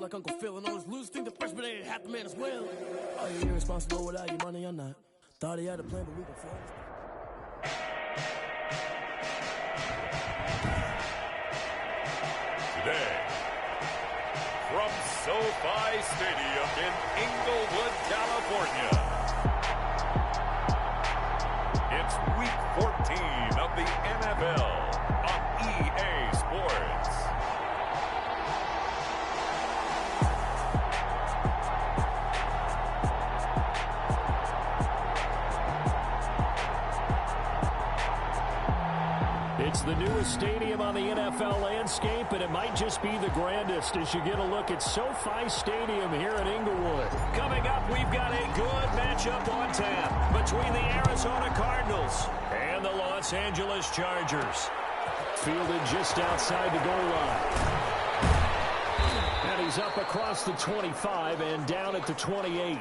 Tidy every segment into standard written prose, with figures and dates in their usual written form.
like Uncle Phil and all his loose think the freshman ain't half the man as well. Are you irresponsible without your money or not? Thought he had a plan, but we can fly. Today, from SoFi Stadium in Inglewood, California, it's Week 14 of the NFL on EA Sports. It's the newest stadium on the NFL landscape, and it might just be the grandest as you get a look at SoFi Stadium here in Inglewood. Coming up, we've got a good matchup on tap between the Arizona Cardinals and the Los Angeles Chargers. Fielded just outside the goal line. And he's up across the 25 and down at the 28.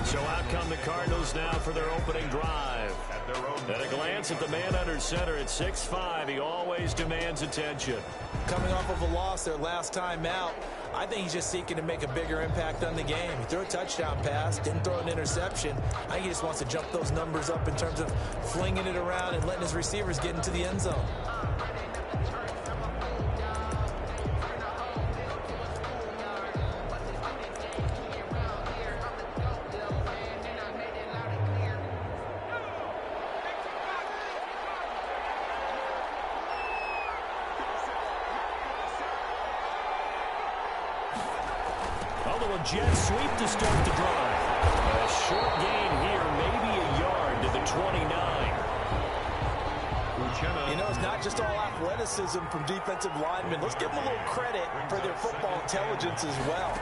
So out come the Cardinals now for their opening drive. At a glance at the man under center at 6'5", he always demands attention. Coming off of a loss their last time out, I think he's just seeking to make a bigger impact on the game. He threw a touchdown pass, didn't throw an interception. I think he just wants to jump those numbers up in terms of flinging it around and letting his receivers get into the end zone. Jet sweep to start the drive. A short gain here, maybe a yard to the 29. You know, it's not just all athleticism from defensive linemen. Let's give them a little credit for their football intelligence as well.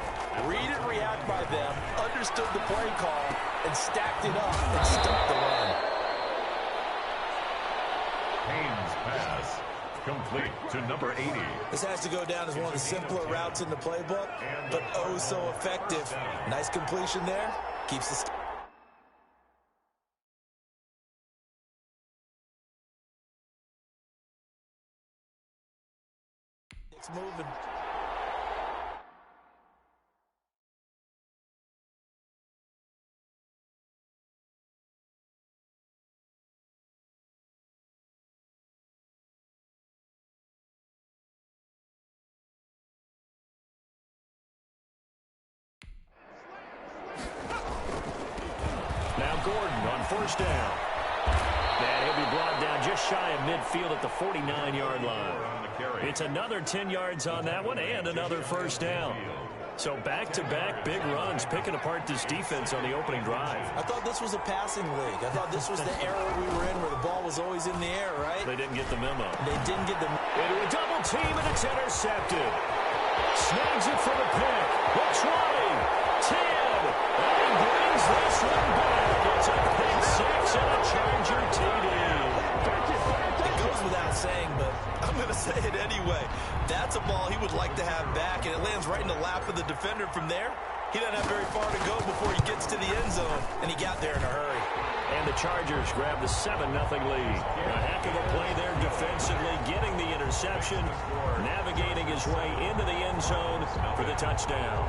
Read and react by them, understood the play call, and stacked it up and stuck the run. Haynes pass. Complete to number 80. This has to go down as one of the simpler routes in the playbook, but oh so effective. Nice completion there. Keeps the... It's moving. Gordon on first down. And he'll be brought down just shy of midfield at the 49-yard line. It's another 10 yards on that one and another first down. So back-to-back big runs picking apart this defense on the opening drive. I thought this was a passing league. I thought this was the era we were in where the ball was always in the air, right? They didn't get the memo. They didn't get the... Into a double team, and it's intercepted. Snags it for the pick. The 20, 10, and he brings this one back. It's a pick six and a Charger TD. It goes without saying, but I'm going to say it anyway. That's a ball he would like to have back, and it lands right in the lap of the defender from there. He doesn't have very far to go before he gets to the end zone, and he got there in a hurry. And the Chargers grab the 7-0 lead. A heck of a play there defensively, getting the interception, navigating his way into the end zone for the touchdown.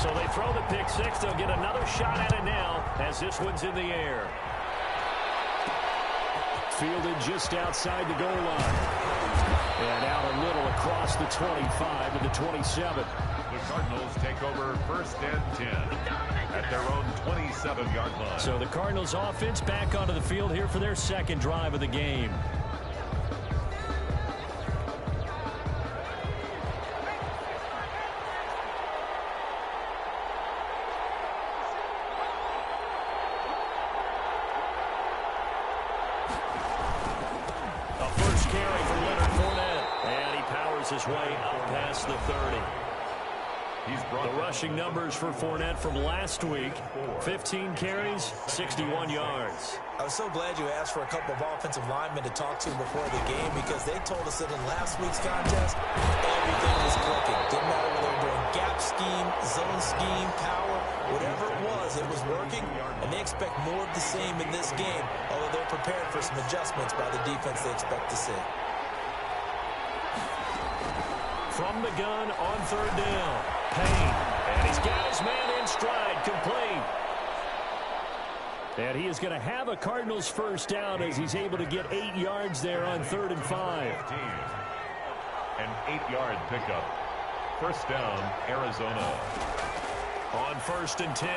So they throw the pick six. They'll get another shot at it now as this one's in the air. Fielded just outside the goal line. And out a little across the 25 to the 27. The Cardinals take over first and 10 at their own 27-yard line. So the Cardinals offense back onto the field here for their second drive of the game. His way up past the 30. The rushing numbers for Fournette from last week, 15 carries, 61 yards. I was so glad you asked for a couple of offensive linemen to talk to before the game because they told us that in last week's contest, everything was clicking. Didn't matter whether they were doing gap scheme, zone scheme, power, whatever it was working, and they expect more of the same in this game, although they're prepared for some adjustments by the defense they expect to see. From the gun on third down, Payne, and he's got his man in stride, complete. And he is going to have a Cardinals first down as he's able to get 8 yards there on 3rd and 5. 15. An 8-yard pickup. First down, Arizona. On 1st and 10,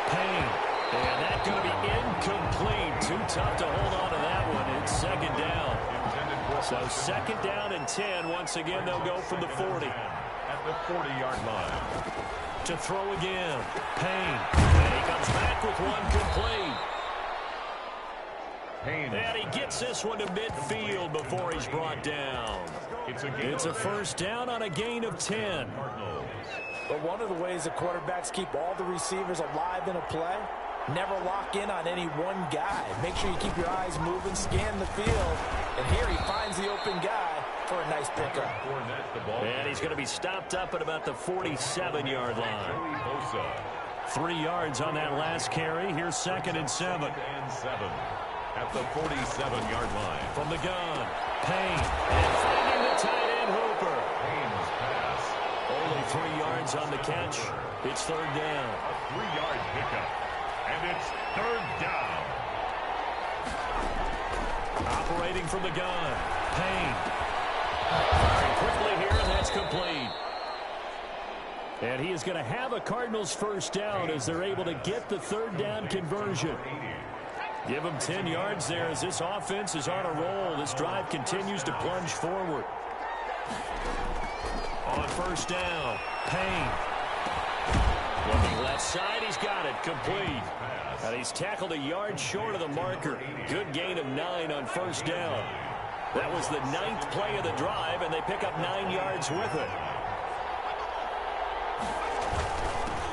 Payne. And that's going to be incomplete. Too tough to hold on to that one. It's 2nd down. So 2nd down and 10. Once again, they'll go from the 40. At the 40-yard line. To throw again, Payne. And he comes back with one complete. Payne. And he gets this one to midfield before he's brought down. It's a first down on a gain of 10. But one of the ways the quarterbacks keep all the receivers alive in a play, never lock in on any one guy. Make sure you keep your eyes moving, scan the field, and here he finds the open guy for a nice pickup. And he's going to be stopped up at about the 47-yard line. 3 yards on that last carry. Here's 2nd and 7. At the 47-yard line. From the gun, Payne. And finding the tight end, Hooper. Payne's pass. Only 3 yards on the catch. It's 3rd down. A 3-yard pickup. And it's 3rd down. Operating from the gun, Payne. Very quickly here, and that's complete. And he is going to have a Cardinals first down as they're able to get the 3rd down conversion. Give him 10 yards there as this offense is on a roll. This drive continues to plunge forward. On 1st down, Payne. Looking left side, he's got it, complete. And he's tackled a yard short of the marker. Good gain of 9 on 1st down. That was the 9th play of the drive, and they pick up 9 yards with it.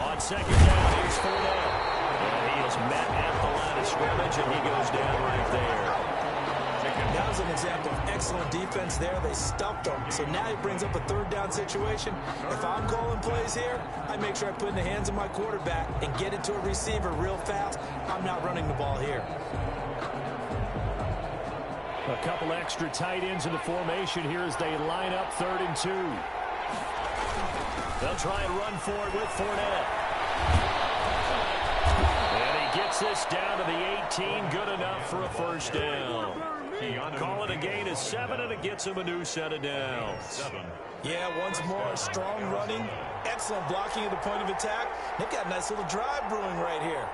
On 2nd down, here's Fournette. And he is met at the line of scrimmage, and he goes down right there. That was an example of excellent defense there. They stumped him. So now he brings up a 3rd down situation. If I'm calling plays here, I make sure I put it in the hands of my quarterback and get it to a receiver real fast. I'm not running the ball here. A couple extra tight ends in the formation here as they line up 3rd and 2. They'll try and run for it with Fournette. And he gets this down to the 18. Good enough for a first down. Call it a gain of 7, and it gets him a new set of downs. Yeah, once more, strong running, excellent blocking at the point of attack. They've got a nice little drive brewing right here.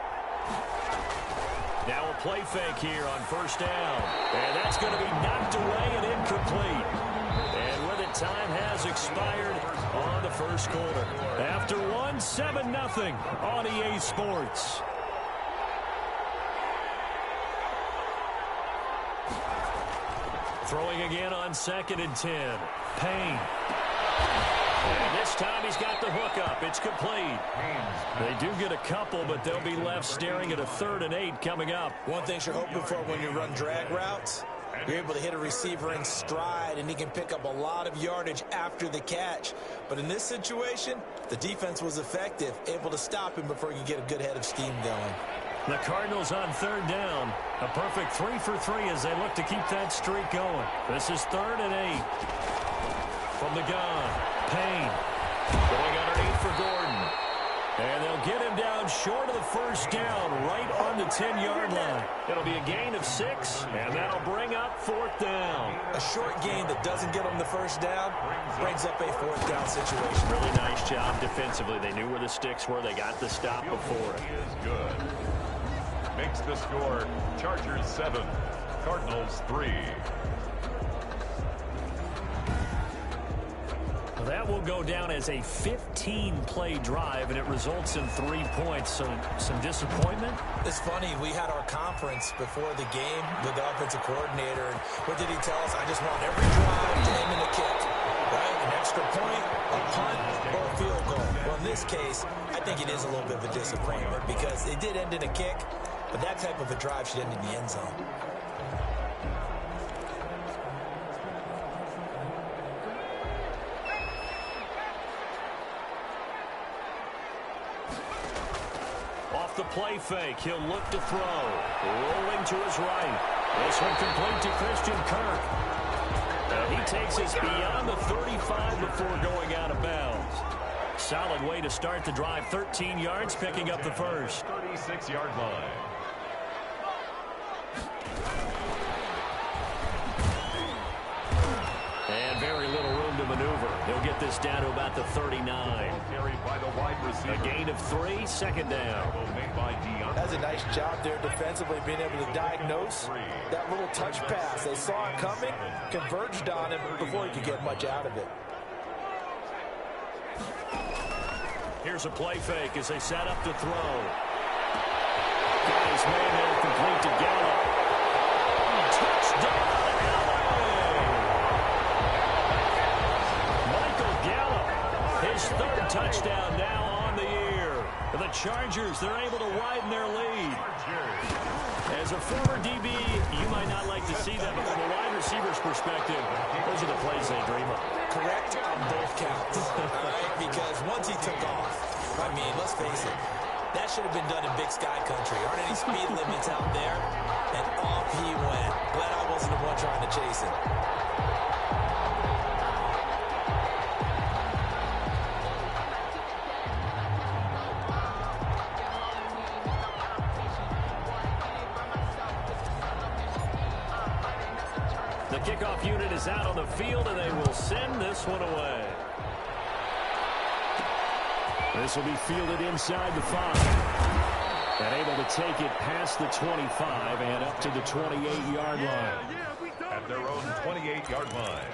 Now a play fake here on 1st down. And that's going to be knocked away and incomplete. And with it, time has expired on the 1st quarter. After 7-0 on EA Sports. Throwing again on 2nd and 10. Payne. And this time he's got the hook up. It's complete. They do get a couple, but they'll be left staring at a 3rd and 8 coming up. One thing you're hoping for when you run drag routes, you're able to hit a receiver in stride, and he can pick up a lot of yardage after the catch. But in this situation, the defense was effective, able to stop him before he could get a good head of steam going. The Cardinals on 3rd down. A perfect 3 for 3 as they look to keep that streak going. This is 3rd and 8. From the gun, Payne. Going underneath for Gordon. And they'll get him down short of the first down, right on the 10-yard line. It'll be a gain of 6, and that'll bring up 4th down. A short gain that doesn't get them the first down brings up a 4th down situation. Really nice job defensively. They knew where the sticks were. They got the stop before it. Is good. Makes the score Chargers 7, Cardinals 3. Well, that will go down as a 15-play drive, and it results in 3 points. So some disappointment? It's funny, we had our conference before the game with the offensive coordinator, and what did he tell us? I just want every drive to end in a kick, right? An extra point, a punt, or a field goal. Well, in this case, I think it is a little bit of a disappointment because it did end in a kick, but that type of a drive should end in the end zone. the play fake. He'll look to throw. Rolling to his right. This one complete to Christian Kirk. He takes us beyond the 35 before going out of bounds. Solid way to start the drive. 13 yards, picking up the first. 36-yard line. And very little room to maneuver. He'll get this down to about the 39. Carried by the wide receiver. A gain of 3, second down. That's a nice job there defensively, being able to diagnose that little touch pass. They saw it coming, converged on him before he could get much out of it. Here's a play fake as they set up to throw. Got his man there, complete to Gallup. Touchdown, Elway! Michael Gallup, his 3rd touchdown now on the year. For the Chargers, they're able to widen their lead. As a former DB, you might not like to see that, but from a wide receiver's perspective, those are the plays they dream of. Correct on both counts, all right? Because once he took off, I mean, let's face it, that should have been done in Big Sky Country. Aren't any speed limits out there? And off he went. Glad I wasn't the one trying to chase him. The kickoff unit is out on the field, and they will send this one away. This will be fielded inside the 5. And able to take it past the 25 and up to the 28-yard line. At their own 28-yard line.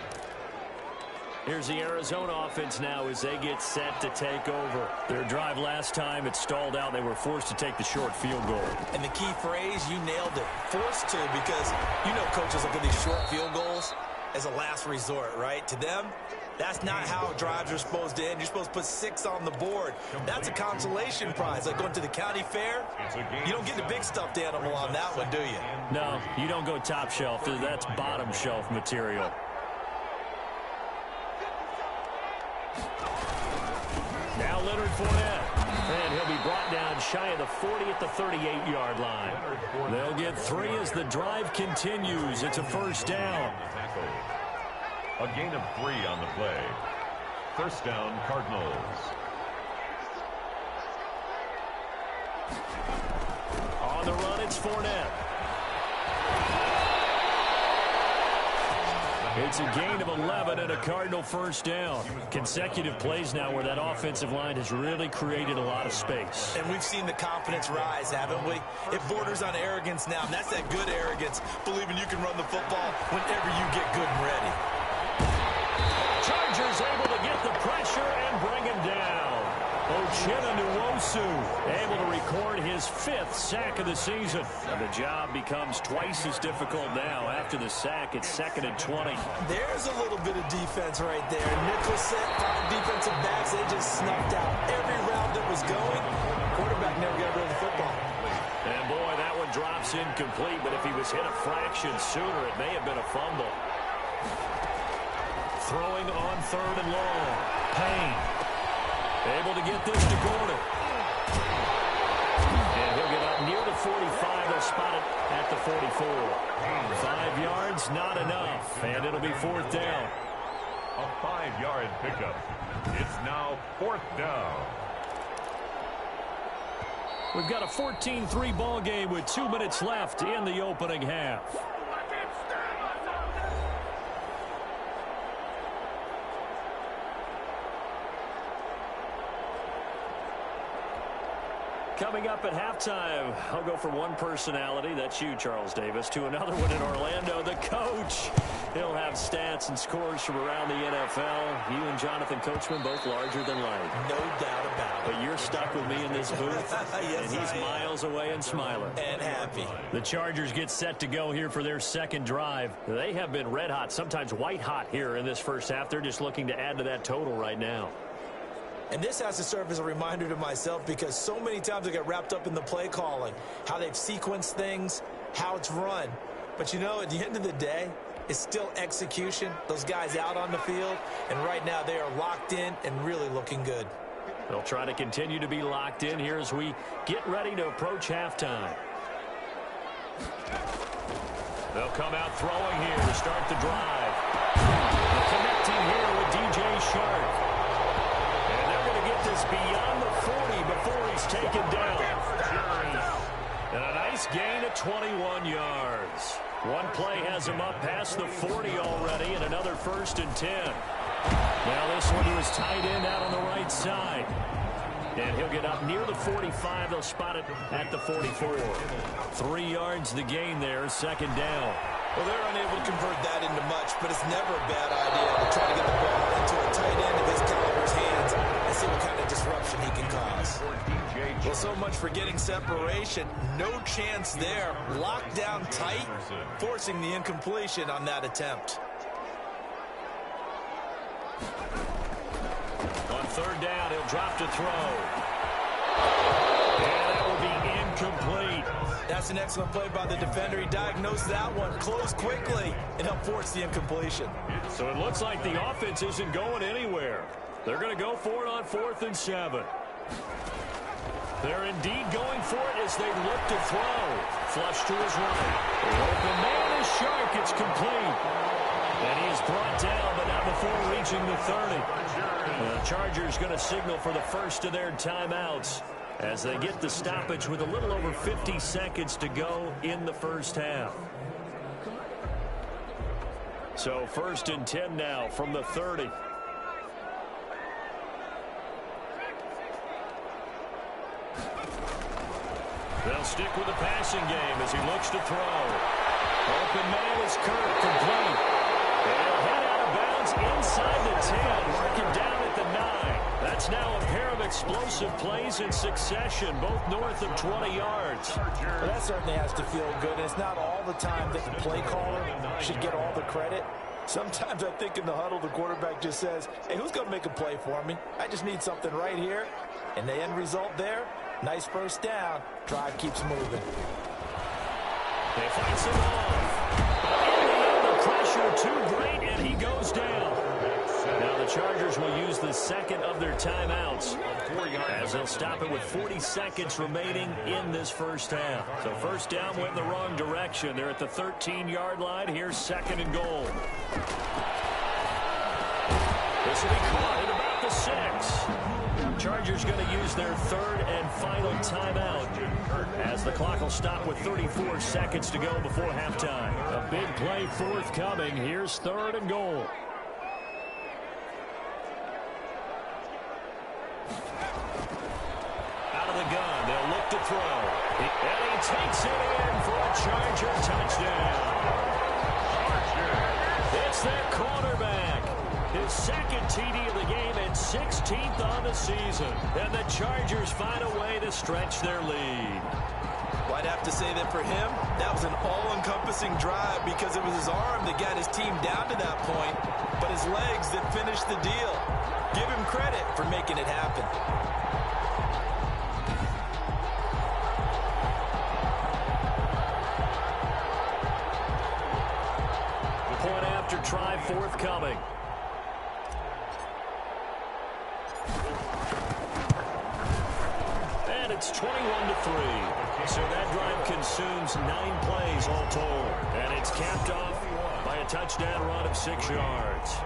Here's the Arizona offense now as they get set to take over. Their drive last time, it stalled out. They were forced to take the short field goal. And the key phrase, you nailed it. Forced to, because you know coaches look at these short field goals as a last resort, right? To them, that's not how drives are supposed to end. You're supposed to put 6 on the board. That's a consolation prize. Like going to the county fair, you don't get the big stuffed animal on that one, do you? No, you don't go top shelf. That's bottom shelf material. Now Leonard Fournette, and he'll be brought down shy of the 40 at the 38-yard line. They'll get 3 as the drive continues. It's a first down. A gain of 3 on the play. First down, Cardinals. On the run, it's Fournette. It's a gain of 11 and a Cardinal first down. Consecutive plays now where that offensive line has really created a lot of space. And we've seen the confidence rise, haven't we? It borders on arrogance now, and that's that good arrogance, believing you can run the football whenever you get good and ready. Chargers able to get the pressure and bring him down. Uchenna Nwosu able to record his 5th sack of the season. And the job becomes twice as difficult now. After the sack, it's 2nd and 20. There's a little bit of defense right there. Nickel set, 5 defensive backs. They just snuffed out every route that was going. Quarterback never got rid of the football. And boy, that one drops incomplete. But if he was hit a fraction sooner, it may have been a fumble. Throwing on 3rd and long. Payne. Able to get this to Gordon. And he'll get up near the 45. They'll spot it at the 44. 5 yards, not enough. And it'll be 4th down. A 5-yard pickup. It's now 4th down. We've got a 14-3 ball game with 2 minutes left in the opening half. Coming up at halftime, I'll go from one personality, that's you, Charles Davis, to another one in Orlando, the coach. He'll have stats and scores from around the NFL. You and Jonathan Coachman, both larger than life. No doubt about it. But you're stuck with me in this booth, yes, and he's miles away and smiling. And happy. The Chargers get set to go here for their second drive. They have been red hot, sometimes white hot here in this first half. They're just looking to add to that total right now. And this has to serve as a reminder to myself because so many times I get wrapped up in the play calling, how they've sequenced things, how it's run. But, you know, at the end of the day, it's still execution. Those guys out on the field, and right now they are locked in and really looking good. They'll try to continue to be locked in here as we get ready to approach halftime. They'll come out throwing here to start the drive. Connecting here with DJ Shark. And they're going to get this beyond the 40 before he's taken down. And a nice gain of 21 yards. One play has him up past the 40 already, and another 1st and 10. Now this one to his tight end out on the right side. And he'll get up near the 45. They'll spot it at the 44. 3 yards the gain there, 2nd down. Well, they're unable to convert that into much, but it's never a bad idea to try to get the ball into a tight end of his caliber's hands and see what kind of disruption he can cause. Well, so much for getting separation. No chance there. Locked down tight, forcing the incompletion on that attempt. On 3rd down, he'll drop to throw. And that will be incomplete. That's an excellent play by the defender. He diagnosed that one, closed quickly, and helped force the incompletion. So it looks like the offense isn't going anywhere. They're going to go for it on 4th and 7. They're indeed going for it as they look to throw. Flush to his right. The open man is Shark. It's complete. And he is brought down, but not before reaching the 30. The Chargers going to signal for the first of their timeouts as they get the stoppage with a little over 50 seconds to go in the first half. So 1st and 10 now from the 30. They'll stick with the passing game as he looks to throw. Open man is Kirk, complete. And he'll head out of bounds inside the 10, marking down at the 9. That's now a pair of explosive plays in succession, both north of 20 yards. Well, that certainly has to feel good. And it's not all the time that the play caller should get all the credit. Sometimes I think in the huddle, the quarterback just says, hey, who's going to make a play for me? I just need something right here. And the end result there, nice 1st down. Drive keeps moving. They fight some off. In the end, the pressure too great, and he goes down. Now the Chargers will use the 2nd of their timeouts as they'll stop it with 40 seconds remaining in this first half. So 1st down went in the wrong direction. They're at the 13-yard line. Here's 2nd and goal. This will be caught at about the 6. Chargers going to use their 3rd and final timeout as the clock will stop with 34 seconds to go before halftime. A big play forthcoming. Here's 3rd and goal. Out of the gun, they'll look to throw. And he takes it in for a Charger touchdown. It's their quarterback. His 2nd TD of the game and 16th on the season. And the Chargers find a way to stretch their lead. Well, I'd have to say that for him, that was an all-encompassing drive because it was his arm that got his team down to that point, but his legs that finished the deal. Give him credit for making it happen. Point after try forthcoming. And it's 21-3. So that drive consumes 9 plays all told. And it's capped off by a touchdown run of 6 yards.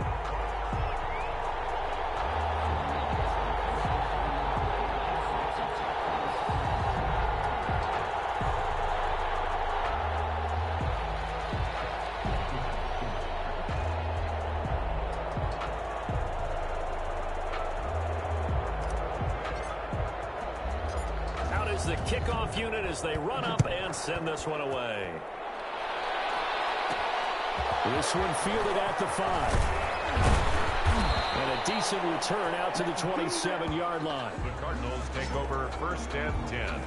The kickoff unit as they run up and send this one away. This one fielded at the 5. And a decent return out to the 27-yard line. The Cardinals take over 1st and 10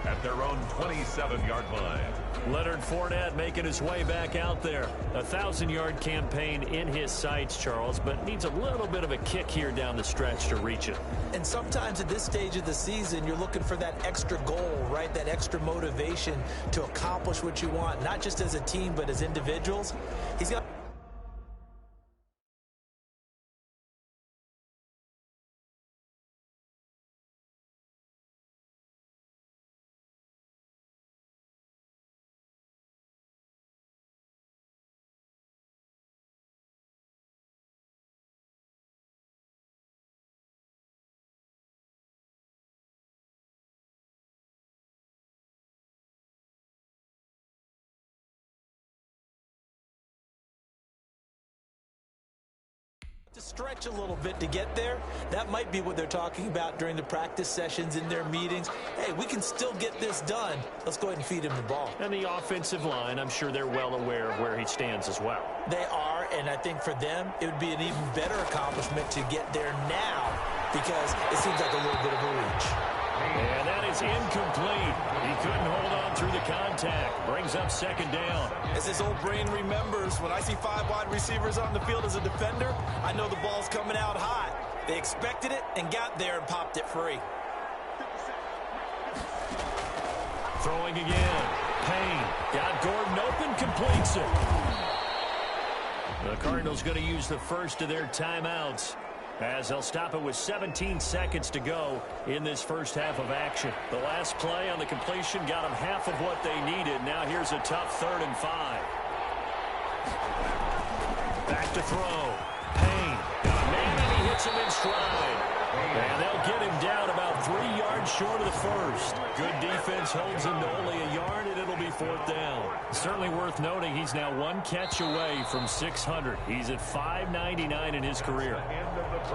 at their own 27-yard line. Leonard Fournette making his way back out there. A 1,000-yard campaign in his sights, Charles, but needs a little bit of a kick here down the stretch to reach it. And sometimes at this stage of the season, you're looking for that extra goal, right? That extra motivation to accomplish what you want, not just as a team, but as individuals. He's got To stretch a little bit to get there, that might be what they're talking about during the practice sessions in their meetings. Hey, we can still get this done. Let's go ahead and feed him the ball. And the offensive line, I'm sure they're well aware of where he stands as well. They are, and I think for them, it would be an even better accomplishment to get there now because it seems like a little bit of a reach. And that is incomplete. He couldn't hold on through the contact. Brings up second down. As his old brain remembers, when I see 5 wide receivers on the field as a defender, I know the ball's coming out hot. They expected it and got there and popped it free. Throwing again. Payne got Gordon open, completes it. The Cardinals going to use the first of their timeouts, as they'll stop it with 17 seconds to go in this first half of action. The last play on the completion got them half of what they needed. Now here's a tough 3rd and 5. Back to throw. Payne got a man, and he hits him in stride. And they'll get him down about 3 yards short of the first. Good defense holds him to only a yard, and it'll be 4th down. Certainly worth noting he's now 1 catch away from 600. He's at 599 in his career.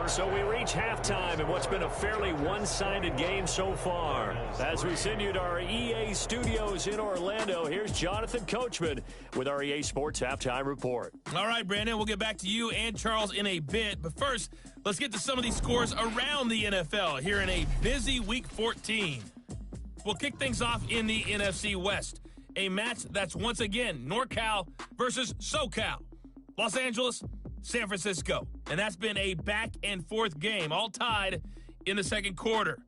So we reach halftime in what's been a fairly one-sided game so far. As we send you to our EA studios in Orlando, here's Jonathan Coachman with our EA Sports Halftime Report. All right, Brandon, we'll get back to you and Charles in a bit. But first, let's get to some of these scores around the NFL here in a busy Week 14. We'll kick things off in the NFC West. A match that's once again NorCal versus SoCal. Los Angeles, San Francisco. And that's been a back-and-forth game, all tied in the second quarter.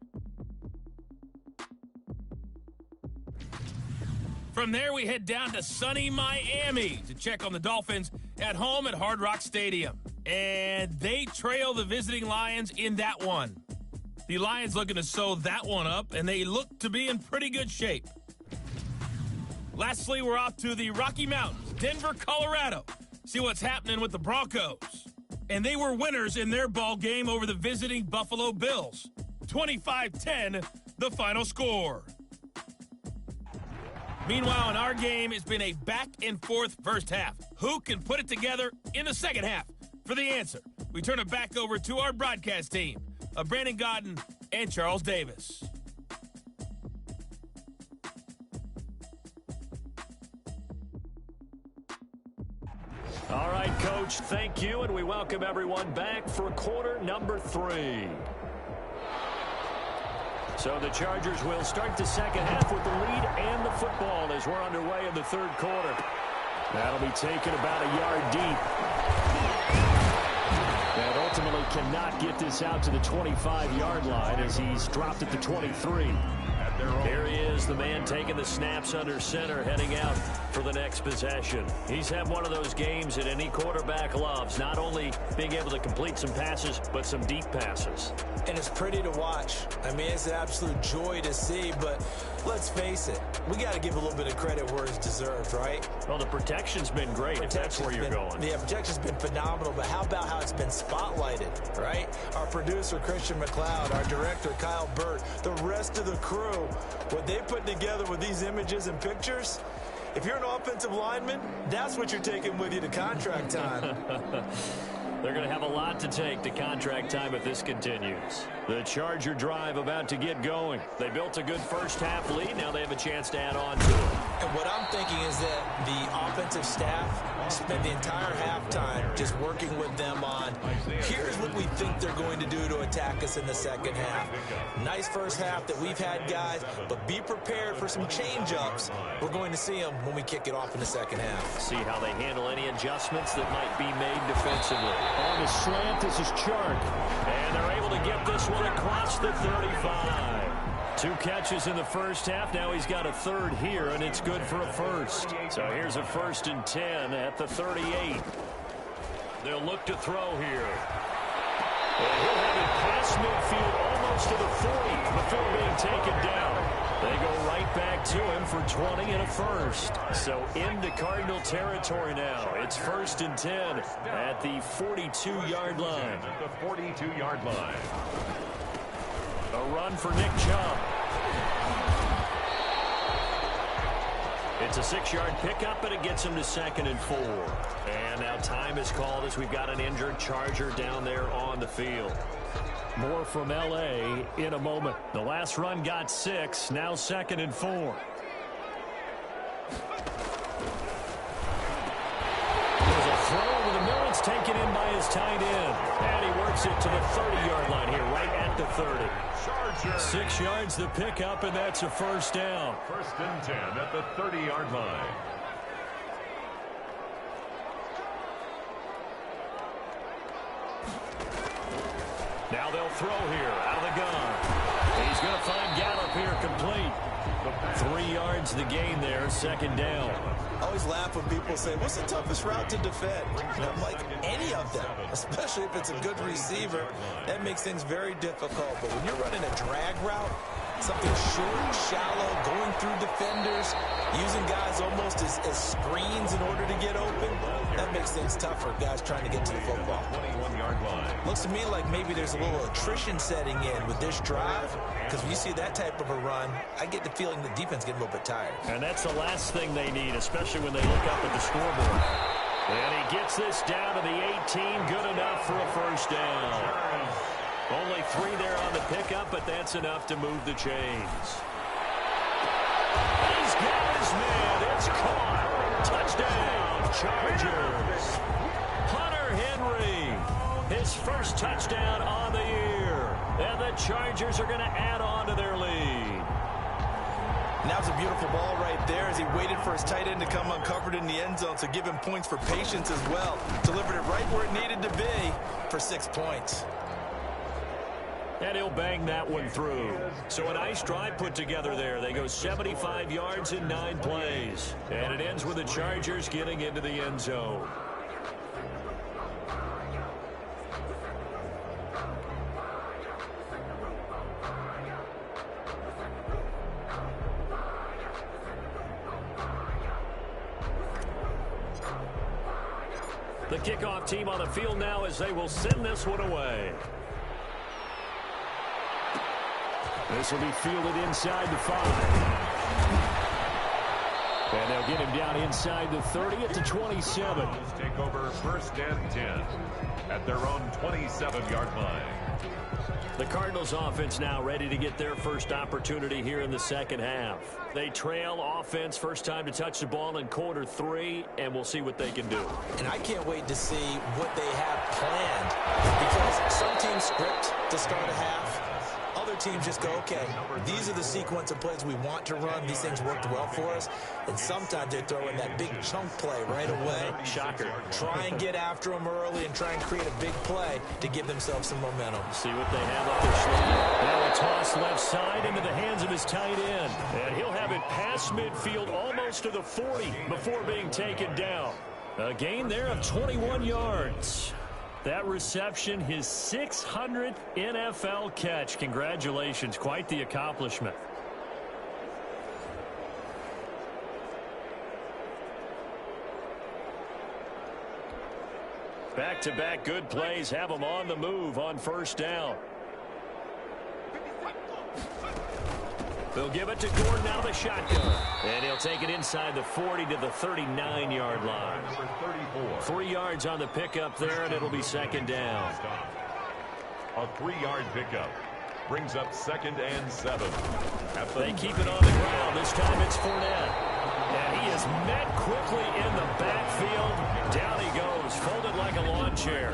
From there, we head down to sunny Miami to check on the Dolphins at home at Hard Rock Stadium. And they trail the visiting Lions in that one. The Lions looking to sew that one up, and they look to be in pretty good shape. Lastly, we're off to the Rocky Mountains, Denver, Colorado. See what's happening with the Broncos. And they were winners in their ball game over the visiting Buffalo Bills. 25-10, the final score. Meanwhile, in our game, it's been a back-and-forth first half. Who can put it together in the second half? For the answer, we turn it back over to our broadcast team of Brandon Godden and Charles Davis. All right, Coach, thank you, and we welcome everyone back for quarter number 3. So the Chargers will start the second half with the lead and the football as we're underway in the third quarter. That'll be taken about a yard deep. And ultimately cannot get this out to the 25-yard line as he's dropped at the 23. Here he is, the man taking the snaps under center, heading out for the next possession. He's had one of those games that any quarterback loves, not only being able to complete some passes, but some deep passes. And it's pretty to watch. I mean, it's an absolute joy to see, but let's face it, we got to give a little bit of credit where it's deserved, right? Well, the protection's been great, if that's where you're going. Yeah, protection's been phenomenal, but how about how it's been spotlighted, right? Our producer, Christian McLeod, our director, Kyle Burt, the rest of the crew, what they put together with these images and pictures, if you're an offensive lineman, that's what you're taking with you to contract time. They're going to have a lot to take to contract time if this continues. The Charger drive about to get going. They built a good first half lead. Now they have a chance to add on to it. And what I'm thinking is that the offensive staff spent the entire halftime just working with them on, here's what we think they're going to do to attack us in the second half. Nice first half that we've had, guys, but be prepared for some change-ups. We're going to see them when we kick it off in the second half. See how they handle any adjustments that might be made defensively. On the slant, this is Chark. And they're able to get this one across the 35. 2 catches in the first half. Now he's got a third here, and it's good for a first. So here's a 1st and 10 at the 38. They'll look to throw here. And he'll have it past midfield almost to the 40 before being taken down. They go right back to him for 20 and a first. So into Cardinal territory now. It's 1st and 10 at the 42-yard line. The 42-yard line. A run for Nick Chubb. It's a 6-yard pickup, and it gets him to 2nd and 4. And now time is called as we've got an injured Charger down there on the field. More from L.A. in a moment. The last run got 6, now 2nd and 4. There's a throw over the middle. It's taken in by his tight end. And he works it to the 30-yard line here, right at the 30. Charger. 6 yards the pickup, and that's a first down. 1st and 10 at the 30-yard line. Now they'll throw here out of the gun. He's going to find Gallup here complete. 3 yards the gain there, 2nd down. I always laugh when people say, what's the toughest route to defend? And I'm like, any of them, especially if it's a good receiver. That makes things very difficult. But when you're running a drag route, something short, shallow, going through defenders, using guys almost as screens in order to get open, that makes things tough for guys trying to get to the football. 21-yard line. Looks to me like maybe there's a little attrition setting in with this drive, because when you see that type of a run, I get the feeling the defense getting a little bit tired. And that's the last thing they need, especially when they look up at the scoreboard. And he gets this down to the 18, good enough for a first down. Only 3 there on the pickup, but that's enough to move the chains. He's got his man. It's caught. Touchdown, Chargers. Hunter Henry, his first touchdown on the year. And the Chargers are going to add on to their lead. And that was a beautiful ball right there as he waited for his tight end to come uncovered in the end zone, so give him points for patience as well. Delivered it right where it needed to be for 6 points. And he'll bang that one through. So a nice drive put together there. They go 75 yards in 9 plays. And it ends with the Chargers getting into the end zone. The kickoff team on the field now as they will send this one away. This will be fielded inside the 5. And they'll get him down inside the 30 at the 27. Take over 1st and 10 at their own 27-yard line. The Cardinals offense now ready to get their first opportunity here in the second half. They trail offense first time to touch the ball in quarter 3, and we'll see what they can do. And I can't wait to see what they have planned, because some teams script to start a half. Other teams just go, okay, these are the sequence of plays we want to run. These things worked well for us. And sometimes they throw in that big chunk play right away. Shocker. Try and get after them early and try and create a big play to give themselves some momentum. See what they have up their sleeve. Now a toss left side into the hands of his tight end. And he'll have it past midfield almost to the 40 before being taken down. A gain there of 21 yards. That reception, his 600th NFL catch. Congratulations. Quite the accomplishment. Back-to-back good plays have him on the move on first down. They'll give it to Gordon out of the shotgun. And he'll take it inside the 40 to the 39-yard line. 3 yards on the pickup there, and it'll be second down. A 3-yard pickup brings up 2nd and 7. They keep it on the ground. This time it's Fournette. And he is met quickly in the backfield. Down he goes, folded like a lawn chair.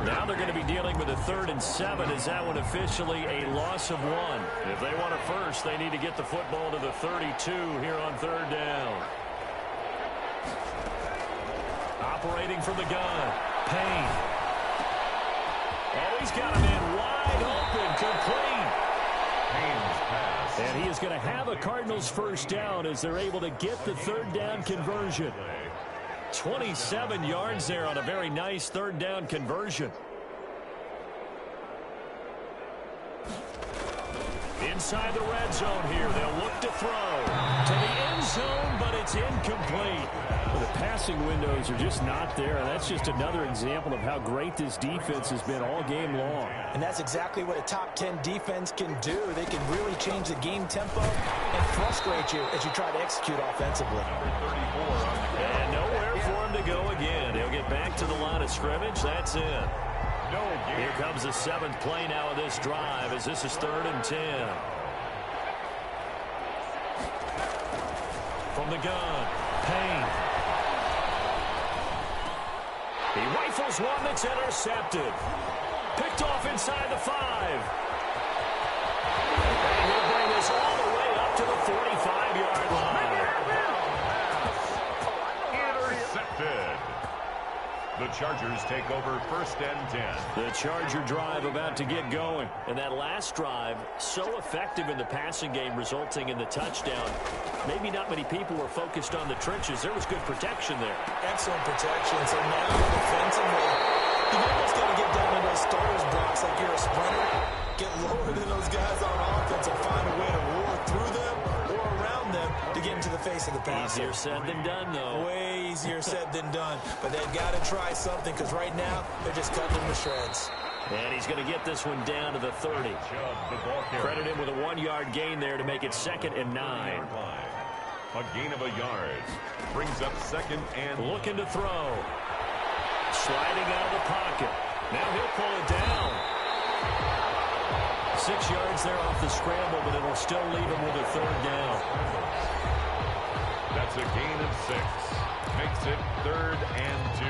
Now they're going to be dealing with a 3rd and 7. Is that one officially a loss of 1? If they want a first, they need to get the football to the 32 here on 3rd down. Operating from the gun, Payne. Oh, he's got him in wide open, complete. Payne's pass. And he is going to have a Cardinals first down as they're able to get the 3rd down conversion. 27 yards there on a very nice 3rd down conversion. Inside the red zone here, they'll look to throw to the end zone, but it's incomplete. The pass passing windows are just not there. And that's just another example of how great this defense has been all game long. And that's exactly what a top 10 defense can do. They can really change the game tempo and frustrate you as you try to execute offensively. And nowhere for him to go again. He'll get back to the line of scrimmage. That's it. Here comes the 7th play now of this drive as this is 3rd and 10. From the gun, Payne. He rifles one that's intercepted. Picked off inside the 5. And he'll bring this all the way up to the 45-yard line. Intercepted. The Chargers take over 1st and 10. The Charger drive about to get going. And that last drive, so effective in the passing game, resulting in the touchdown. Maybe not many people were focused on the trenches. There was good protection there. Excellent protection. So now defensively, you've almost got to get down to those starters blocks like you're a sprinter. Get lower than those guys on offense and find a way to roar through them or around them to get into the face of the passer. Easier said than done, though. Way easier said than done. But they've got to try something because right now they're just cutting them to shreds. And he's going to get this one down to the 30. Credit him with a 1-yard gain there to make it 2nd and 9. A gain of a yard. Brings up 2nd and... Looking to throw. Sliding out of the pocket. Now he'll pull it down. 6 yards there off the scramble, but it'll still leave him with a 3rd down. That's a gain of 6. Makes it 3rd and 2.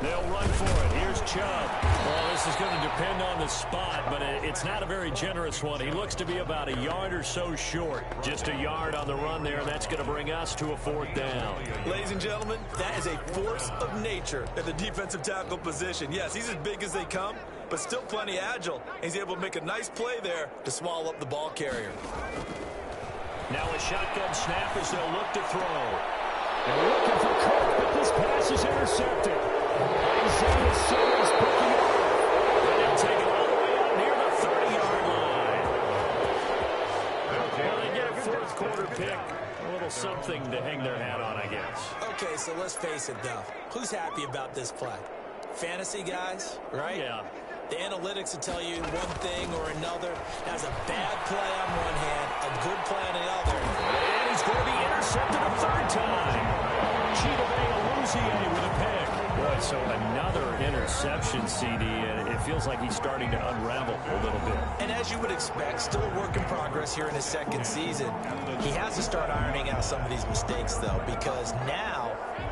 They'll run for it. Here's Chubb. Well, this is going to depend on the spot, but it's not a very generous one. He looks to be about a yard or so short. Just a yard on the run there. That's going to bring us to a 4th down. Ladies and gentlemen, that is a force of nature at the defensive tackle position. Yes, he's as big as they come, but still plenty agile. He's able to make a nice play there to swallow up the ball carrier. Now a shotgun snap as they'll look to throw. They're looking for Cook, but this pass is intercepted. Isaiah Simmons picking it up. And they'll take it all the way out near the 30-yard line. Well, they get a 4th quarter pick. A little something to hang their hat on, I guess. Okay, so let's face it, though. Who's happy about this play? Fantasy guys, right? Yeah. The analytics will tell you one thing or another. That's a bad play on one hand, a good play on the other. And he's going to be intercepted a 3rd time. Chidobe Awuzie with a pick. Boy, so another interception, CD, and it feels like he's starting to unravel a little bit. And as you would expect, still a work in progress here in his 2nd season. He has to start ironing out some of these mistakes, though, because now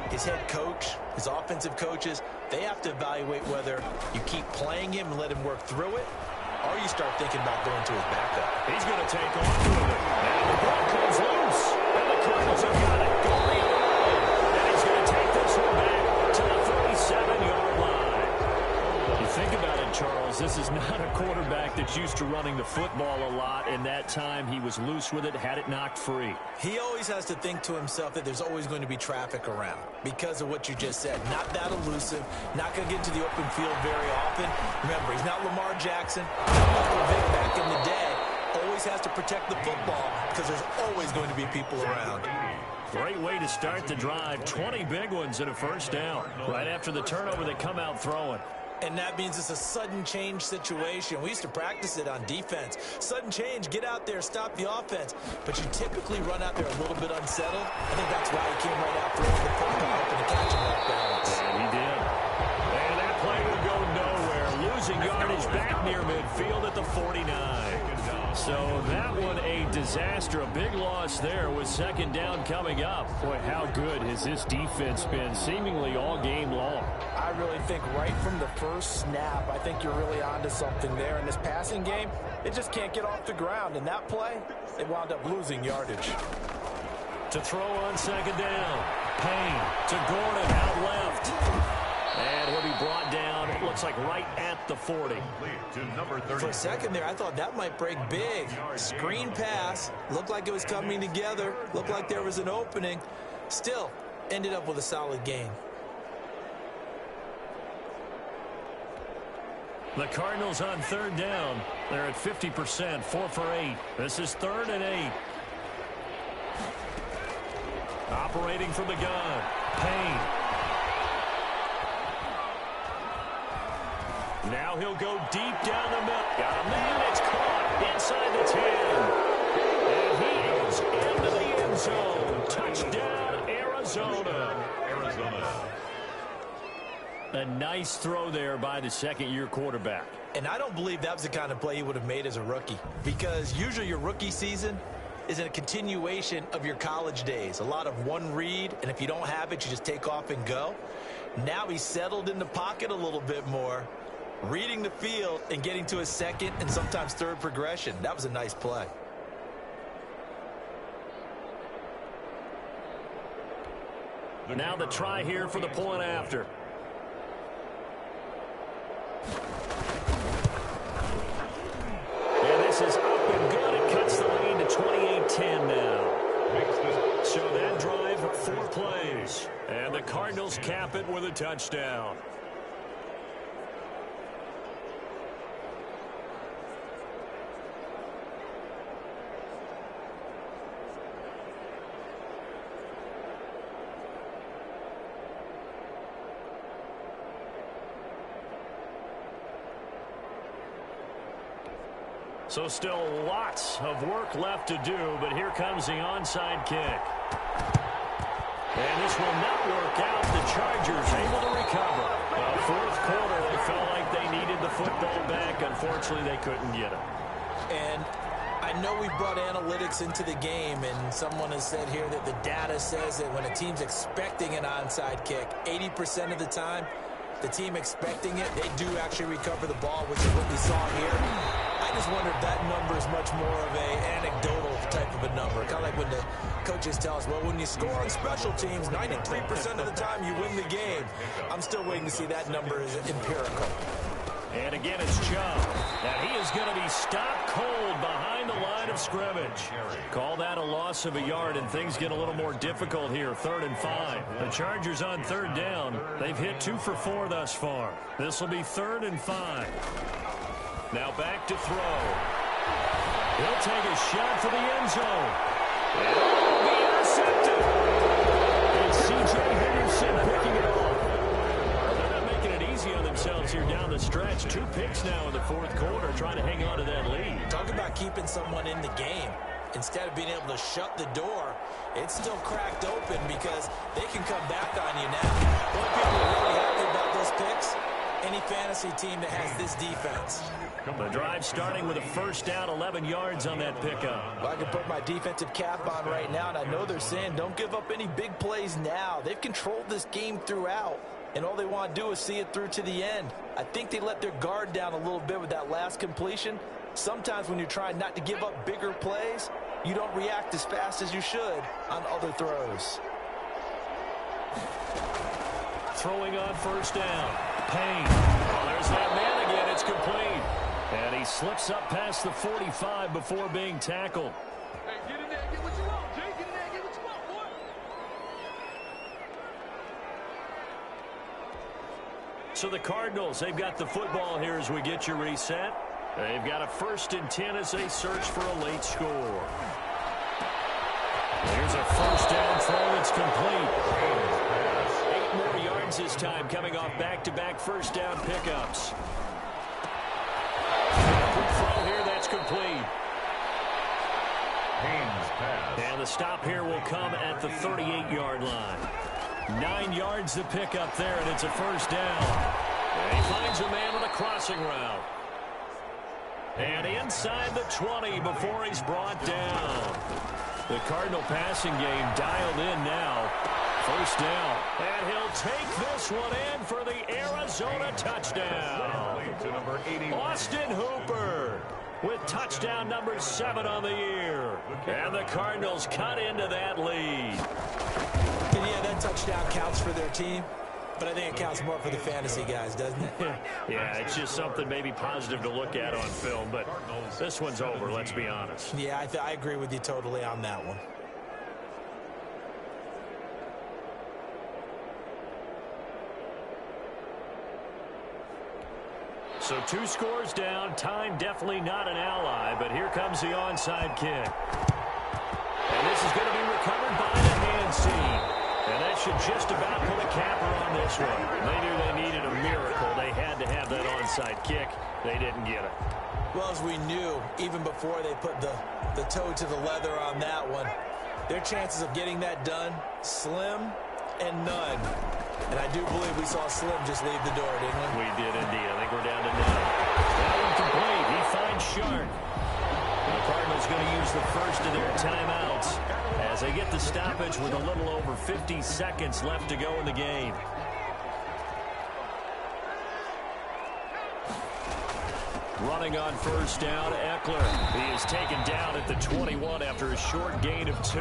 his head coach, his offensive coaches, they have to evaluate whether you keep playing him and let him work through it, or you start thinking about going to his backup. He's going to take off with it. And the ball comes loose. And the Cardinals have got it going on. And he's going to take this one back to the 37-yard line. You think about it, Charles, this is not a quarterback that's used to running the football a lot, and that time he was loose with it, had it knocked free. He always has to think to himself that there's always going to be traffic around because of what you just said. Not that elusive, not going to get into the open field very often. Remember, he's not Lamar Jackson, not Michael Vick back in the day. Always has to protect the football because there's always going to be people around. Great way to start the drive. 20 big ones and a 1st down. Right after the turnover, they come out throwing. And that means it's a sudden change situation. We used to practice it on defense. Sudden change, get out there, stop the offense. But you typically run out there a little bit unsettled. I think that's why he came right out throwing the football, hoping to catch him off balance. And he did. And that play will go nowhere. Losing yardage back near midfield at the 49. So that one a disaster. A big loss there with 2nd down coming up. Boy, how good has this defense been seemingly all game long? I really think right from the first snap, I think you're really onto something there. In this passing game, it just can't get off the ground. In that play, they wound up losing yardage. To throw on 2nd down. Payne to Gordon out left. And he'll be brought down, it looks like right at the 40. For a second there, I thought that might break big. Screen pass, looked like it was coming together, looked like there was an opening. Still, ended up with a solid gain. The Cardinals on 3rd down. They're at 50%, 4 for 8. This is 3rd and 8. Operating from the gun, Payne. Now he'll go deep down the middle. Got a man, it's caught inside the 10. And he is into the end zone. Touchdown, Arizona. A nice throw there by the second-year quarterback. And I don't believe that was the kind of play he would have made as a rookie, because usually your rookie season is a continuation of your college days. A lot of one read, and if you don't have it, you just take off and go. Now he's settled in the pocket a little bit more, reading the field and getting to his second and sometimes third progression. That was a nice play. Now the try here for the point after. And this is up and good. It cuts the lead to 28-10 now. So that drive, 4 plays. And the Cardinals cap it with a touchdown. So still lots of work left to do, but here comes the onside kick. And this will not work out. The Chargers able to recover. Fourth quarter, they felt like they needed the football back. Unfortunately, they couldn't get it. And I know we brought analytics into the game, and someone has said here that the data says that when a team's expecting an onside kick, 80% of the time, the team expecting it, they do actually recover the ball, which is what we saw here. I just wonder if that number is much more of an anecdotal type of a number. Kind of like when the coaches tell us, well, when you score on special teams, 93% of the time you win the game. I'm still waiting to see that number is empirical. And again, it's Chubb. And he is going to be stopped cold behind the line of scrimmage. Call that a loss of a yard, and things get a little more difficult here. 3rd and 5. The Chargers on 3rd down. They've hit 2 for 4 thus far. This will be 3rd and 5. Now back to throw. He'll take a shot for the end zone. And it will be intercepted. And C.J. Henderson picking it off. They're not making it easy on themselves here down the stretch. 2 picks now in the fourth quarter, trying to hang on to that lead. Talk about keeping someone in the game. Instead of being able to shut the door, it's still cracked open because they can come back on you now. The only people who are really happy about those picks, any fantasy team that has this defense. The drive starting with a first down, 11 yards on that pickup. Well, I can put my defensive cap on right now, and I know they're saying don't give up any big plays now. They've controlled this game throughout, and all they want to do is see it through to the end. I think they let their guard down a little bit with that last completion. Sometimes when you're trying not to give up bigger plays, you don't react as fast as you should on other throws. Throwing on first down. Payne. Oh, there's that man again. It's complete. And he slips up past the 45 before being tackled. Hey, get in there and get what you want, Jay. Get in there and get what you want, boy. So the Cardinals, they've got the football here as we get you reset. They've got a 1st and 10 as they search for a late score. Here's a first down throw that's complete. 8 more yards this time, coming off back-to-back first down pickups. Quick throw here, that's complete. And the stop here will come at the 38-yard line. 9 yards to pick up there, and it's a first down. And he finds a man on a crossing route. And inside the 20 before he's brought down. The Cardinal passing game dialed in now. First down. And he'll take this one in for the Arizona touchdown. Austin Hooper with touchdown number 7 on the year. And the Cardinals cut into that lead. And yeah, that touchdown counts for their team, but I think it counts more for the fantasy guys, doesn't it? Yeah, it's just something maybe positive to look at on film, but this one's over, let's be honest. Yeah, I agree with you totally on that one. So 2 scores down. Time definitely not an ally, but here comes the onside kick. And this is going to be recovered by the hands team. And that should just about put a capper on this one. They knew they needed a miracle. They had to have that onside kick. They didn't get it. Well, as we knew, even before they put the toe to the leather on that one, their chances of getting that done, slim and none. And I do believe we saw Slim just leave the door, didn't we? We did indeed. I think we're down to none. Now incomplete. He finds Sharp. The Cardinals going to use the first of their timeouts as they get the stoppage with a little over 50 seconds left to go in the game. Running on first down, Eckler. He is taken down at the 21 after a short gain of 2.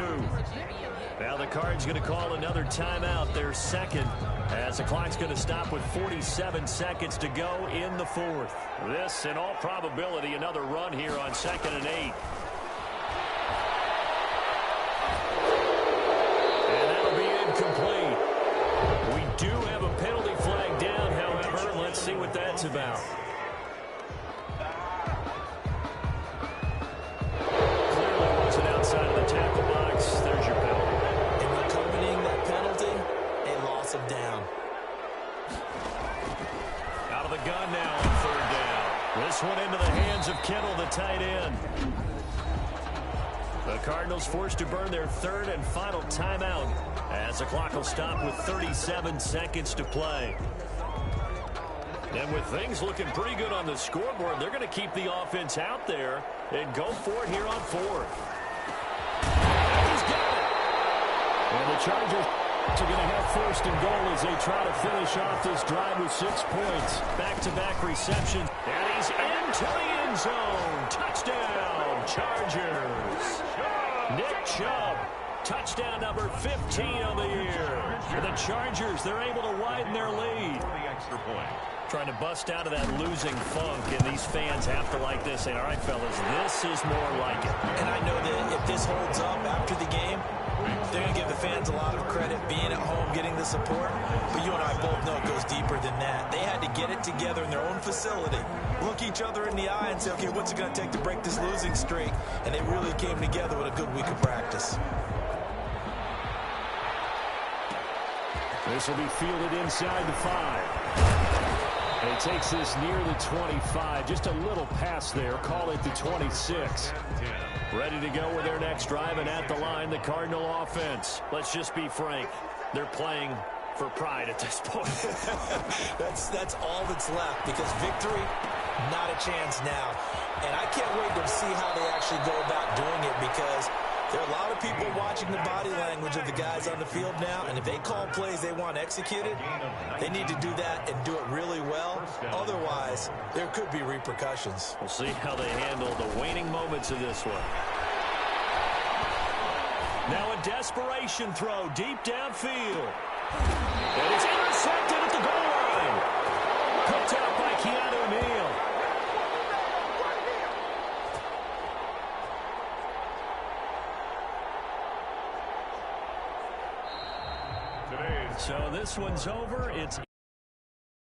Now the Cards going to call another timeout, their second, as the clock's going to stop with 47 seconds to go in the 4th. This, in all probability, another run here on 2nd and 8. And that'll be incomplete. We do have a penalty flag down, however. Let's see what that's about. Clearly wasn't outside of the tackle box. There's your penalty. Of down. Out of the gun now on 3rd down. This one into the hands of Kittle, the tight end. The Cardinals forced to burn their 3rd and final timeout as the clock will stop with 37 seconds to play. And with things looking pretty good on the scoreboard, they're going to keep the offense out there and go for it here on 4th. He's got it. And the Chargers are going to have 1st and goal as they try to finish off this drive with 6 points. Back-to-back reception. And he's into the end zone. Touchdown, Chargers. Nick Chubb. Touchdown number 15 on the year. For the Chargers, they're able to widen their lead. Trying to bust out of that losing funk, and these fans have to like this. Saying, all right, fellas, this is more like it. And I know that if this holds up after the game, they're going to give the fans a lot of credit being at home, getting the support. But you and I both know it goes deeper than that. They had to get it together in their own facility, look each other in the eye and say, okay, what's it going to take to break this losing streak? And they really came together with a good week of practice. This will be fielded inside the 5. And he takes this near the 25. Just a little pass there. Call it the 26. Ready to go with their next drive, and at the line, the Cardinal offense. Let's just be frank. They're playing for pride at this point. That's all that's left, because victory, not a chance now. And I can't wait to see how they actually go about doing it, because there are a lot of people watching the body language of the guys on the field now, and if they call plays they want executed, they need to do that and do it really well. Otherwise, there could be repercussions. We'll see how they handle the waning moments of this one. Now a desperation throw deep downfield. And it's intercepted at the goal line. Picked up by Keanu Neal. So this one's over. It's